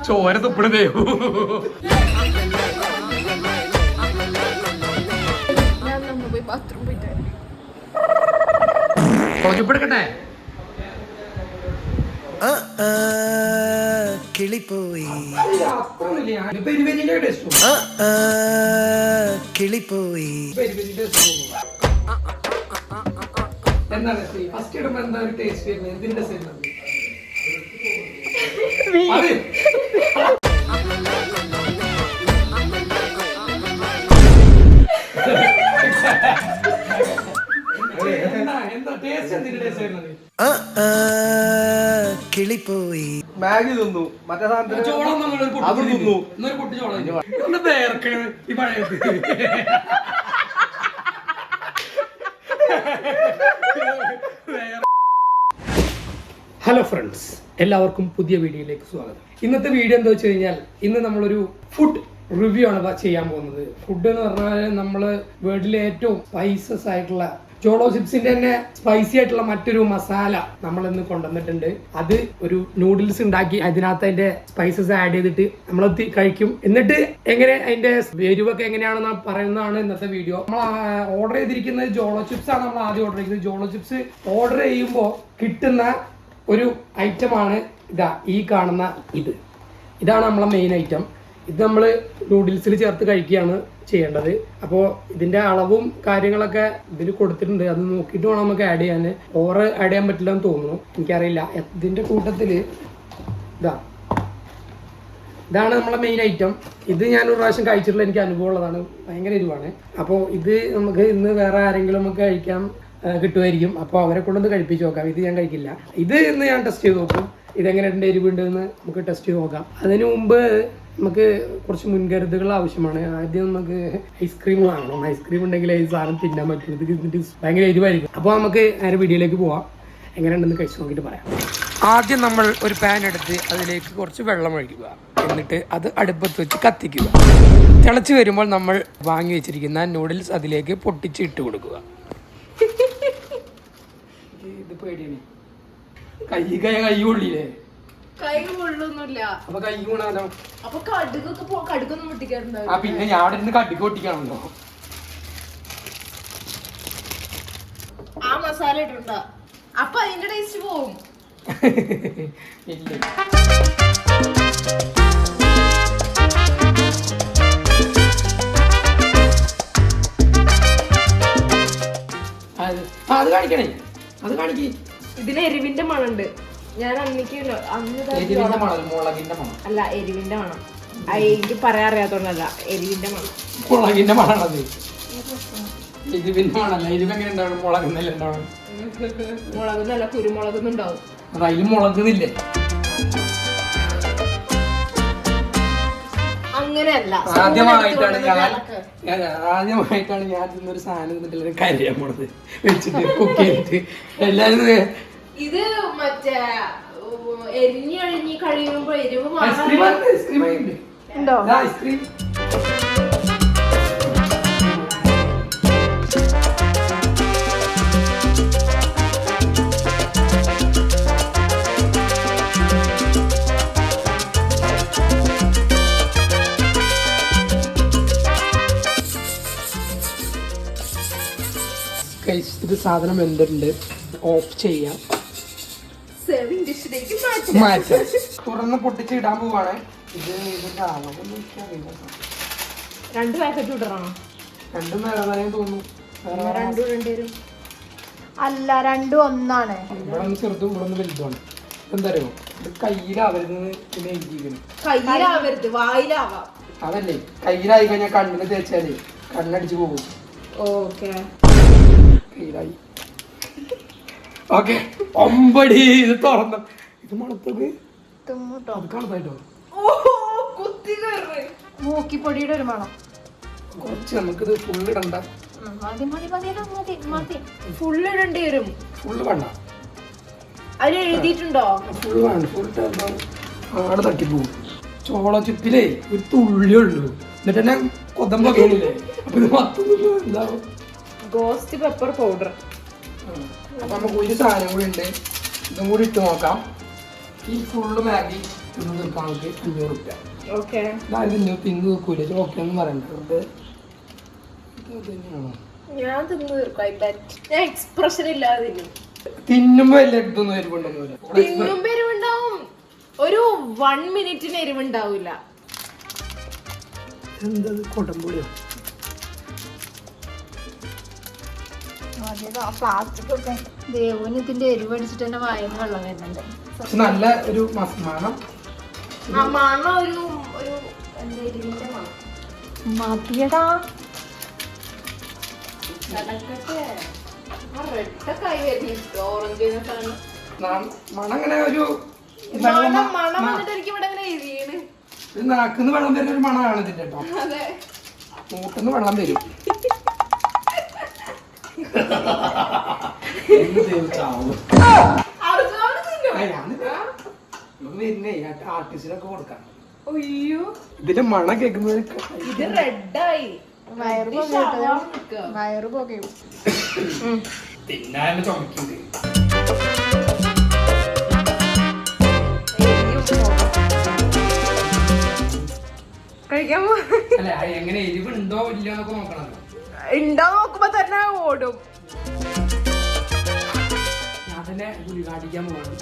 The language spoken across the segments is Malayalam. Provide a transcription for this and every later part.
ചോര തുപ്പിടതേ എടുക്കട്ടെ കിളിപ്പോയി കിളിപ്പോയി എന്താണ് ഫസ്റ്റ് ഇടുമ്പോ എന്താ ഒരു ടേസ്റ്റ് എന്തിന്റെ കിളിപ്പോയി മാഗി തിന്നു മറ്റേ സാധനത്തിന് അത് തിന്നു ഈ പഴയത് ഹലോ ഫ്രണ്ട്സ്, എല്ലാവർക്കും പുതിയ വീഡിയോയിലേക്ക് സ്വാഗതം. ഇന്നത്തെ വീഡിയോ എന്താ വെച്ച് കഴിഞ്ഞാൽ ഇന്ന് നമ്മളൊരു ഫുഡ് റിവ്യൂ ആണ് ചെയ്യാൻ പോകുന്നത്. ഫുഡ് എന്ന് പറഞ്ഞാൽ നമ്മൾ വേൾഡിലെ ഏറ്റവും സ്പൈസസ് ആയിട്ടുള്ള ജോളോ ചിപ്സിന്റെ തന്നെ സ്പൈസി ആയിട്ടുള്ള മറ്റൊരു മസാല നമ്മൾ ഇന്ന് കൊണ്ടുവന്നിട്ടുണ്ട്. അത് ഒരു നൂഡിൽസ് ഉണ്ടാക്കി അതിനകത്ത് അതിന്റെ സ്പൈസസ് ആഡ് ചെയ്തിട്ട് നമ്മൾ കഴിക്കും. എന്നിട്ട് എങ്ങനെ അതിന്റെ എരിവൊക്കെ എങ്ങനെയാണെന്ന് പറയുന്നതാണ് ഇന്നത്തെ വീഡിയോ. നമ്മൾ ഓർഡർ ചെയ്തിരിക്കുന്നത് ജോളോ ചിപ്സ് ആണ്. നമ്മൾ ആദ്യം ഓർഡർ ചെയ്തത് ജോളോ ചിപ്സ്. ഓർഡർ ചെയ്യുമ്പോൾ കിട്ടുന്ന ഒരു ഐറ്റമാണ് ഈ കാണുന്ന ഇതാണ് നമ്മളെ മെയിൻ ഐറ്റം. ഇത് നമ്മൾ നൂഡിൽസിൽ ചേർത്ത് കഴിക്കുകയാണ് ചെയ്യേണ്ടത്. അപ്പോൾ ഇതിന്റെ അളവും കാര്യങ്ങളൊക്കെ ഇതിൽ കൊടുത്തിട്ടുണ്ട്. അത് നോക്കിയിട്ട് വേണം നമുക്ക് ആഡ് ചെയ്യാൻ. ഓവർ ആഡ് ചെയ്യാൻ പറ്റില്ല എന്ന് തോന്നുന്നു, എനിക്കറിയില്ല. ഇതിന്റെ കൂട്ടത്തിൽ ഇതാണ് നമ്മളെ മെയിൻ ഐറ്റം. ഇത് ഞാൻ ഒരു പ്രാവശ്യം കഴിച്ചിട്ടുള്ള എനിക്ക് അനുഭവം ഉള്ളതാണ്. ഭയങ്കര എരിവാണ്. അപ്പോൾ ഇത് നമുക്ക് ഇന്ന് വേറെ ആരെങ്കിലും നമുക്ക് കഴിക്കാൻ കിട്ടുമായിരിക്കും. അപ്പോൾ അവരെ കൊണ്ടൊന്ന് കഴിപ്പിച്ച് നോക്കാം. ഇത് ഞാൻ കഴിക്കില്ല. ഇത് ഇന്ന് ഞാൻ ടെസ്റ്റ് ചെയ്ത് നോക്കും. ഇതെങ്ങനെയുണ്ട് എരിവുണ്ടെന്ന് നമുക്ക് ടെസ്റ്റ് ചെയ്ത് നോക്കാം. അതിനു മുമ്പ് നമുക്ക് കുറച്ച് മുൻകരുതലുകൾ ആവശ്യമാണ്. ആദ്യം നമുക്ക് ഐസ്ക്രീം വാങ്ങണം. ഐസ്ക്രീം ഉണ്ടെങ്കിൽ ഈ സാധനം തിന്നാൻ പറ്റും. ഇത് തിന്നിട്ട് ഭയങ്കര എരിവായിരിക്കും. അപ്പോൾ നമുക്ക് നേരെ വീഡിയോയിലേക്ക് പോവാം. എങ്ങനെയുണ്ടെന്ന് കഴിച്ച് നോക്കിയിട്ട് പറയാം. ആദ്യം നമ്മൾ ഒരു പാൻ എടുത്ത് അതിലേക്ക് കുറച്ച് വെള്ളം ഒഴിക്കുക. എന്നിട്ട് അത് അടുപ്പത്ത് വെച്ച് കത്തിക്കുക. തിളച്ച് വരുമ്പോൾ നമ്മൾ വാങ്ങി വെച്ചിരിക്കുന്ന നൂഡിൽസ് അതിലേക്ക് പൊട്ടിച്ച് ഇട്ട് കൊടുക്കുക. ഇത് പേടിയാണ്. കൈ കൊള്ളിയില്ലേ? കൈ കൊള്ളൊന്നുമില്ല. അപ്പൊ കൈ കൊള്ളാലോ. അപ്പൊ കടുകൊന്നും പൊട്ടിക്കാറുണ്ടോ? പിന്നെ ഞാൻ അവിടെ നിന്ന് കടുക് പൊട്ടിക്കാണല്ലോ. ആ മസാല ഇട്ടുണ്ട അപ്പൊ അതിന്റെ ടേസ്റ്റ് പോവും. ഇല്ല, അത് കാണിക്കണേ. അത് കാണിക്കേ. ഇതിന് എരിവിന്റെ മണുണ്ട്. ഞാൻ അന്ന് അല്ല എരിവിന്റെ മണം. എനിക്ക് പറയാൻ അറിയാത്തോണ്ടല്ല, എരിവിന്റെ മണം. മുളകിന്റെ മണാണത്. എരിവിന്റെ മണല്ല. എരിവ് എങ്ങനെ ഉണ്ടാവും? മുളകുന്നല്ല ഉണ്ടാവും. മുളകുന്നല്ല, കുരുമുളകൊന്നും ഉണ്ടാവും. അതിൽ മുളകുന്നില്ലേ? അങ്ങനെയല്ല. ആദ്യമായിട്ടാണ് ഞാൻ ഇന്നൊരു സാധനം എന്നിട്ട് കരിയാൻ പോണത് വെച്ചിട്ട് കുക്ക് ചെയ്തിട്ട് എല്ലാരും. ഇത് മറ്റേ എരിഞ്ഞഴിഞ്ഞ് കഴിയുമ്പോ എരിവ് ഉണ്ടോ? ഐസ്ക്രീം കഴിച്ചിട്ട് സാധനം എന്തുണ്ട് ഓഫ് ചെയ്യാം. മാറ്റാം. തുറന്ന് പൊട്ടിച്ച് ഇടാൻ പോവാണ്. ഇത് ഇതിന്റെ അളവൊന്നും എനിക്കറിയില്ല. 2 പാക്കറ്റ് ഇടണോ? 2 നേരം തോന്നുന്നു. അല്ല, 2 ഒന്നാണ്. ഇവിടെ ഒന്ന് ചെറുതും ഇവിടെ ഒന്ന് വലുതുമാണ്. എന്താ അറിയോ? ഇത് കയ്യിലാവരുത്. പിന്നെ എഴുതിയിരിക്കണം. കയ്യിലാവരുത്, വായിലാവാം. അതല്ലേ, കയ്യിലായി കഴിഞ്ഞാൽ കണ്ണിന് തേച്ചാലേ കണ്ണടിച്ച് പോകും. ഓക്കെ, കയ്യിലായി. ഓക്കെ, ഒമ്പടി. ഇത് തുറന്നു. ഇത് മണത്തത് കാണുന്നതായിട്ടോ. മൂക്കിപ്പൊടിയുടെ ഒരു മണം. കുറച്ച് നമുക്കിത് ഫുള്ള് ഇടണ്ട. ഫുള്ള് ഇടേണ്ടി വരും. ഫുള്ള് വേണ്ട. അതിൽ എഴുതിയിട്ടുണ്ടോ? ഫുള്ള് വേണ്ട. ഫുൾ ആടെ തട്ടിപ്പോവും. ചോള ചിപ്പിലേ ഒരു തുള്ളി ഉള്ളൂ. എന്നിട്ട് തന്നെ കൊതമ്പൊക്കെ ഇല്ലേ? അപ്പൊ ഇത് മൊത്തം എന്താവും? Ghost pepper powder. അപ്പൊ നമുക്ക് ഒരു സാധനം കൂടി ഉണ്ട്. ഇതും കൂടി ഇട്ട് നോക്കാം. ഈ ഫുള്ള് മാഗി തിന്ന് തീർക്കാൻ നമുക്ക് 500 റുപ്യ. ഓക്കെ അതായത് തിന്ന് തീർക്കൂല ഓക്കെ ഒന്നും പറയണ്ട. ഞാൻ തിന്നു തീർക്കും. ഞാൻ എക്സ്പ്രഷൻ ഇല്ലാതെ തിന്നും. തിന്നുമ്പോ എല്ലാം എടുത്തൊന്നും എരിവുണ്ടെന്ന് തിന്നുമ്പോ എരിവുണ്ടാവും. ഒരു 1 മിനിറ്റിന് എരിവുണ്ടാവൂല. എന്തത് കൊടംപുളിയോ? പ്ലാസ്റ്റിക് ഒക്കെ ദേവന് ഇതിന്റെ എരിവ് അടിച്ചിട്ട് തന്നെ വായന്ന് വെള്ളം വരുന്നുണ്ട്. പക്ഷെ നല്ല ഒരു മണം. ആ മണം ഒരു എന്താ എരിവിന്റെ മണം. മതിയടാ. നടക്കട്ടെ. ആ റെഡൊക്കെ ആയി വരുന്നു. ഓറഞ്ച് മണം അങ്ങനെ ഒരു മണം വന്നിട്ട് എനിക്ക് ഇവിടെ അങ്ങനെ എരിയാണ്. നാക്കുന്ന് വെള്ളം വരുന്ന ഒരു മണമാണ് ഇതിന്റെ കേട്ടോ. അതെ, മൂക്കുന്ന് വെള്ളം വരും. ആർട്ടിസ്റ്റിനൊക്കെ കൊടുക്കാം. അയ്യോ ഇതിന്റെ മണം കേൾക്കുന്നത് ഇത് റെഡായി. വയറ് പോകട്ടെ. വയറ് പോകയും തിന്നാൻ ചുമക്കുന്നത്. കഴിക്കാൻ അല്ലെ എങ്ങനെ എരിവ് ഉണ്ടോ ഇല്ലയോ എന്നൊക്കെ നോക്കണല്ലോ. ഉണ്ടോ നോക്കുമ്പോ തന്നെ ഓടും. ഞാൻ തന്നെ ഗുളി കാട്ടിക്കാൻ പോവാണ്.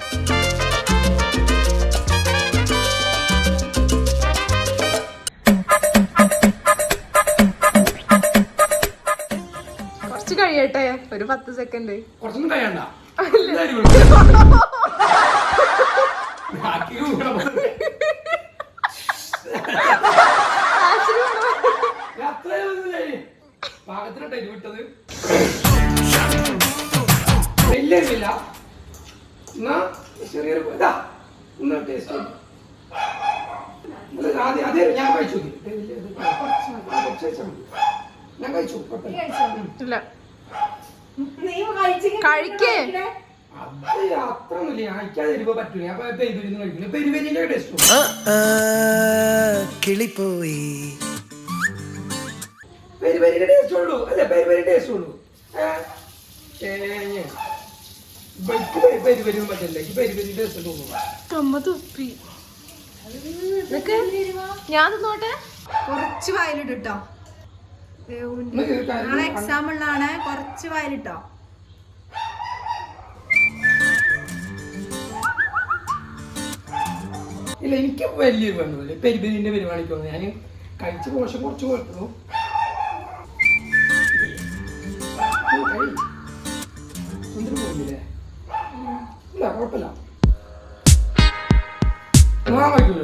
കുറച്ച് കഴിയട്ടെ, ഒരു 10 സെക്കൻഡ്. കുറച്ചൊന്നും കഴിയണ്ട. പാകത്തിനോട്ട് എരിവിട്ടത് വലിയ എരിവില്ല. എന്നാ ചെറിയൊരു ഇതാ എന്നാ ടേസ്റ്റ്. ആദ്യം ഞാൻ കഴിച്ചു. ഞാൻ കഴിച്ചു. ഇല്ല കഴിക്കേ. അത് അത്ര ഒന്നുമില്ല. ഞാൻ കഴിക്കാതെ എരിവ് പറ്റൂല. ഞാൻ പെരുവരിന്ന് കഴിക്കില്ല. പെരുവരിന്റെ ടേസ്റ്റ് കിളിപ്പോയി പെരുവരിന്റെ ടേസ്റ്റ് ഉള്ളൂ. അല്ലെ പെരുവരി ടേസ്റ്റ് ഉള്ളൂ. പെരുവരി പറ്റില്ല. ഈ പെരുവരി ടേസ്റ്റ് തോന്നുന്നു. തുപ്പി ഞാൻ തിന്നോട്ടെ. കുറച്ച് വായിലിട്ടോ. നാളെ എക്സാം ഉള്ളതാണ്. കുറച്ച് വായിലിട്ടോ. ഇല്ല എനിക്ക് വലിയ വേണ്ടതല്ലേ പെരുപെരിന്റെ പരിപാടിക്ക് വന്നു. ഞാൻ കഴിച്ച പോഷം കുറച്ച് കുഴപ്പമോ പോയില്ലേ? ഇല്ല കുഴപ്പമില്ല. വയ്ക്കൂല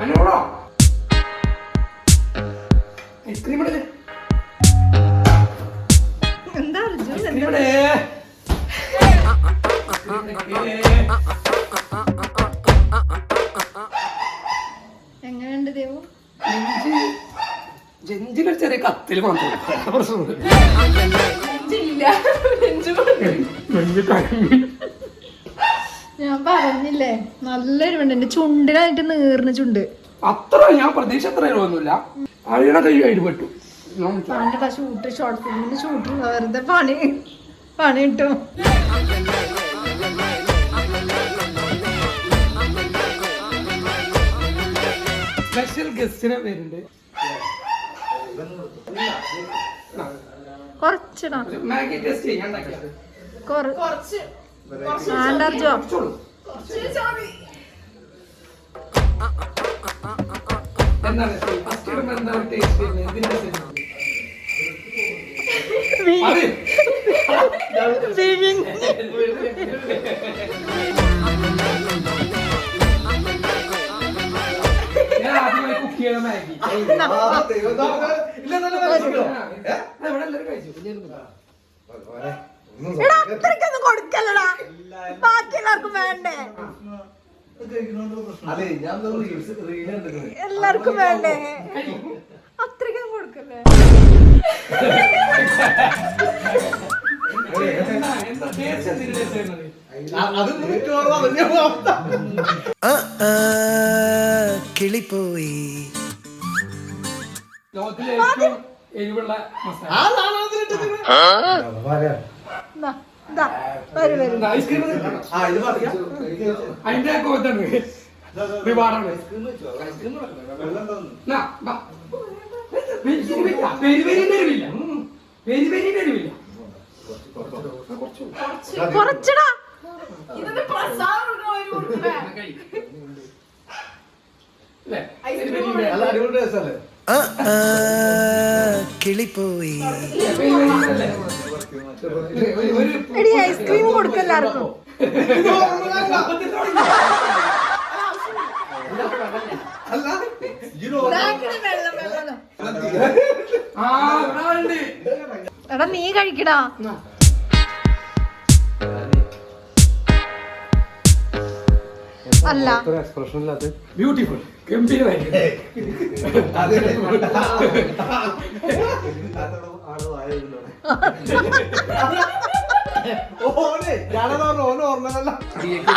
അതിനോടോ ഐസ്ക്രീം ഇടല്ലേ? എന്താ അർജുൻ? ഐസ്ക്രീം ഇടേ. എങ്ങനെയുണ്ട് ദേവു? ജെഞ്ചിലൊരു ചെറിയ കത്തില് മാത്രം പ്രശ്നമില്ല. ഞാൻ പറഞ്ഞില്ലേ നല്ലൊരു ഉണ്ട്. എന്റെ ചുണ്ടിനായിട്ട് നീർന്ന ചുണ്ട്. അത്ര ഞാൻ പ്രതീക്ഷ അത്ര ഒന്നുമില്ല. അഴിയണ കൈ ആയിട്ട് പറ്റും. അവന്റെ ഷോർട്ട് ഫിലിമിന്റെ ഷൂട്ട് വെറുതെ പണി കിട്ടും. സ്പെഷ്യൽ ഗസ്റ്റിനെ വരുന്നുണ്ട്. കുറച്ചിടാ. മാഗി ടെസ്റ്റ് ചെയ്യാൻ കുറച്ച് ആണ്ടർജോ എന്താണ് ഫസ്റ്റ് ഇടുമ്പോ എന്താണ് ടേസ്റ്റ് ഇതിന്റെ ഞാൻ ആദ്യമായി കുക്ക് ചെയ്ത മാഗി ഇവിടെ എല്ലാവരും കഴിച്ചു. അത്രയ്ക്കൊന്നും കൊടുക്കല്ലടാ. ബാക്കി എല്ലാവർക്കും വേണ്ടേ? എല്ലാവർക്കും വേണ്ടേ? അത്രയ്ക്കൊന്നും കൊടുക്കല്ലേ? എന്താ ടേസ്റ്റ് എന്തിന്റെ ടേസ്റ്റ് കിളിപ്പോയി ലോകത്തിലെ ഏറ്റവും എരിവുള്ള മസാല. എന്നാ, ദാ, വരൂ വരൂ. ഐസ്ക്രീം ആ ഇത് പറയാ അതിന്റെ കോത്താണ് റിവാർഡാണ്. കുറച്ചടാ. ഇതിന്റെ പ്രസാദം ഒരു കൊടുക്കണേ. നല്ല അടിപൊളി ടേസ്റ്റല്ലേ ആ ആ, കിളിപ്പോയി എടി ഐസ്ക്രീം കൊടുക്കെല്ലാവർക്കും. ഇതാക്കണ വെള്ളം വെള്ളം. എടാ നീ കഴിക്കടാ. അല്ല എക്സ്പ്രഷൻ ഇല്ലാത്ത ബ്യൂട്ടിഫുൾ ഗംഭീരമായിരിക്കും.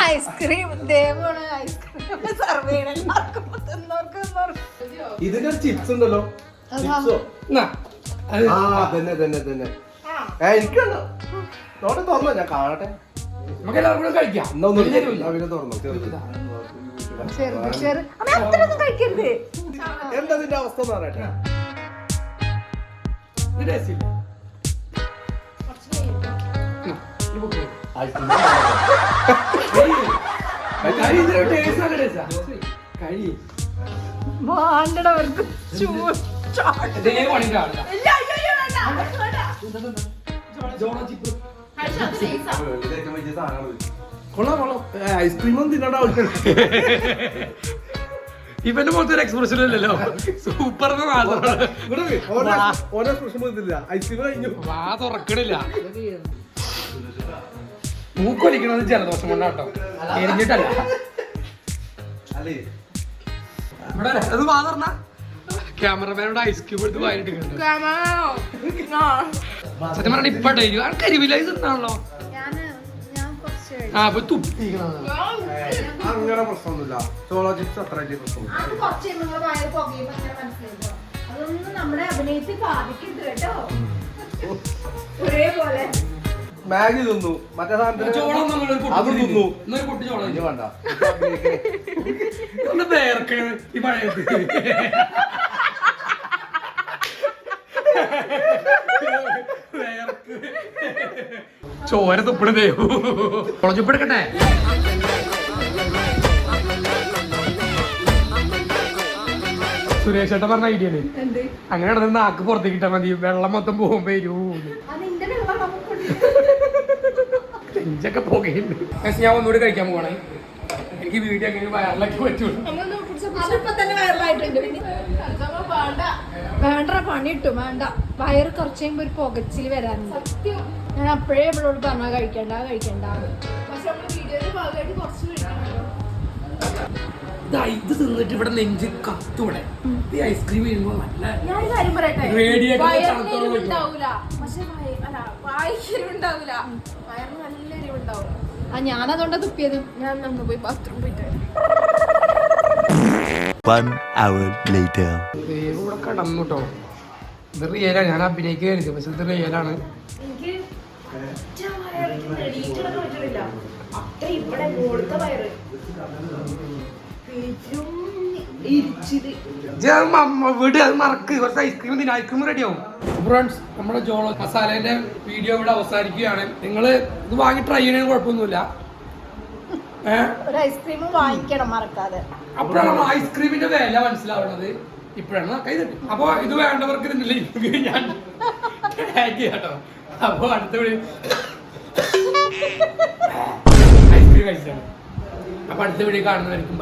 ഐസ്ക്രീം ദേവാണ് ഐസ്ക്രീം സർവ് ചെയ്യണം എല്ലാവർക്കും തിന്നോർക്ക് തിന്നോർക്ക്. ഇതിന്റെ ചിപ്സ് ഉണ്ടല്ലോ ചിപ്സോ എന്നാ, അത് ആ തന്നെ തന്നെ തന്നെ എനിക്കുണ്ടോ നോട്ടെ തുറന്നോ ഞാൻ കാണട്ടെ നമുക്ക് എല്ലാവർക്കും കൂടെ കഴിക്കാം. എന്നാ ഒന്ന് വലിയൊരുമില്ല. അവനെ തുറന്നോ അമ്മ അത്രയൊന്നും കഴിക്കരുത്. എന്താ ഇതിന്റെ അവസ്ഥ എന്ന് പറയട്ടെ ഇത് taste ഇല്ല. കഴി ഇതിന്റെ taste നല്ല taste ആ. കഴി. വാണ്ടട അവർക്ക് ഇതേ പണിന്റെ ആളാ. ഇല്ല, അയ്യോ, അയ്യോ, വേണ്ട. അത് വേണ്ട. ജോളോ ചിപ്പ്. കഴിച്ച് അത് taste ആ. കൊള്ളാം കൊള്ളാം ഐസ്ക്രീം ഒന്നും തിന്നേണ്ട ആവശ്യമില്ല ഇവന്റെ മുഖത്ത് ഒരു എക്സ്പ്രഷൻ ഇല്ലല്ലോ. സൂപ്പർ ഓരോ എക്സ്പ്രഷൻ പോയിട്ടില്ല ഐസ്ക്രീം കഴിഞ്ഞു വാ തുറക്കണില്ല. മൂക്കൊലിക്കണത് ജലദോഷം കൊണ്ടാട്ടോ, എരിഞ്ഞിട്ടല്ല. അല്ലേ ഇവിടെ അത് വാ തുറന്ന ക്യാമറമാനോട് ഐസ്ക്രീം എടുത്ത് വായിട്ട് കണ്ടു. സത്യം പറഞ്ഞ ഇപ്പൊ കരിവില്ല ഇത് തിന്നാണല്ലോ. ഞാൻ കുറച്ച് ആ അപ്പൊ തുപ്പിക്കണത്. അങ്ങനെ പ്രശ്നമൊന്നുമില്ല ചോളോ ചിപ്സ് അത്ര വലിയ പ്രശ്നമൊന്നും അത് കുറച്ച് നിങ്ങളെ വയറ് പുകയുമ്പോ ഇങ്ങനെ മനസ്സിലായിട്ടോ. അതൊന്നും നമ്മുടെ അഭിനയത്തെ ബാധിക്കരുത് കേട്ടോ. ഒരേപോലെ മാഗി തിന്നു മറ്റേ സാധനത്തിന് ചോളം നമ്മളൊരു പൊട്ടി അത് തിന്നു ഇന്നൊരു പൊട്ടി ചോളം ഇനി വേണ്ട ഒന്ന് വേർക്കണ് ഈ മഴയത്ത്. ചോര തുപ്പിടതേ ചുപ്പെടുക്കട്ടെ. സുരേഷ് ഏട്ടൻ പറഞ്ഞ ഐഡിയ അങ്ങനെ നടന്ന് നാക്ക് പുറത്തേക്ക് ഇട്ടാ മതി, വെള്ളം മൊത്തം പോകുമ്പോ അതിന്റെ വെള്ളം നമുക്കുണ്ട്. നെഞ്ചൊക്കെ പോകുന്നുണ്ട്. ഞാൻ ഒന്നുകൂടി കഴിക്കാൻ പോവാണ്. എനിക്ക് വീഡിയോ എങ്ങനെ വയറിലാക്കി പറ്റുള്ളൂ. അതിപ്പോ തന്നെ വയറിലായിട്ടുണ്ട്. വേണ്ട പണി കിട്ടും, വേണ്ട. വയറ് കുറച്ച് കഴിയുമ്പോ ഒരു പുകച്ചില് വരാനുണ്ട്. ഞാൻ അപ്പോഴേ ഇവളോട് പറഞ്ഞാ കഴിക്കണ്ട കഴിക്കണ്ട. പക്ഷെ നമ്മള് വീഡിയോയുടെ ഭാഗമായിട്ട് കുറച്ച് കഴിക്കണല്ലോ. ഇത് തിന്നിട്ട് ഇവിടെ നെഞ്ച് കത്തൂടെ. ഈ ഐസ്ക്രീം ചെയ്യുമ്പോ നല്ല ഞാൻ ഒരു കാര്യം പറയട്ടെ, റേഡിയേറ്റർ വയറിന് തണുത്തോളം വെക്കും. എരിവുണ്ടാവൂല, പക്ഷെ വായിക്ക് എരിവുണ്ടാവൂല, വയറിന് നല്ല എരിവുണ്ടാവും. ഞാനതുകൊണ്ട് തുപ്പിയത്. ഞാൻ നമ്മൾ പോയി ബാത്റൂം പോയിട്ട് 1 hour later ദേവ് ഇവിടെ കടന്നു കേട്ടോ. ഇത് റിയലാണ്, ഞാൻ അഭിനയിക്കുകയായിരുന്നു, പക്ഷെ ഇത് റിയലാണ്. എനിക്ക് ഒറ്റ വയറിന് എണീറ്റിടക്കാൻ പറ്റണില്ല. അത്ര ഇവിടെ കൊടുത്ത വയറ് പെരും ഇരിച്ചിത്. വീട് അത് മറക്ക്, കുറച്ച് ഐസ്ക്രീം തിന്ന, ഐസ്ക്രീം റെഡി ആവും. ഫ്രണ്ട്സ്, നമ്മുടെ ജോളോ മസാലേന്റെ വീഡിയോ ഇവിടെ അവസാനിക്കുകയാണ്. നിങ്ങൾ ഇത് വാങ്ങി ട്രൈ ചെയ്യണതിന് കുഴപ്പമൊന്നുമില്ല. ഒരു ഐസ്ക്രീം വാങ്ങിക്കണം മറക്കാതെ. അപ്പോഴാണ് നമ്മൾ ഐസ്ക്രീമിന്റെ വില മനസ്സിലാവുന്നത്. ഇപ്പോഴാണ് കൈതട്ടി. അപ്പൊ ഇത് വേണ്ടവർക്ക് ഇതിന്റെ ലിങ്ക് ഞാൻ ടാഗ് ചെയ്യാം കേട്ടോ. അപ്പൊ അടുത്ത ഐസ്ക്രീം കഴിച്ചാണ്. അപ്പൊ അടുത്ത വീഡിയോ കാണുന്നതായിരിക്കും.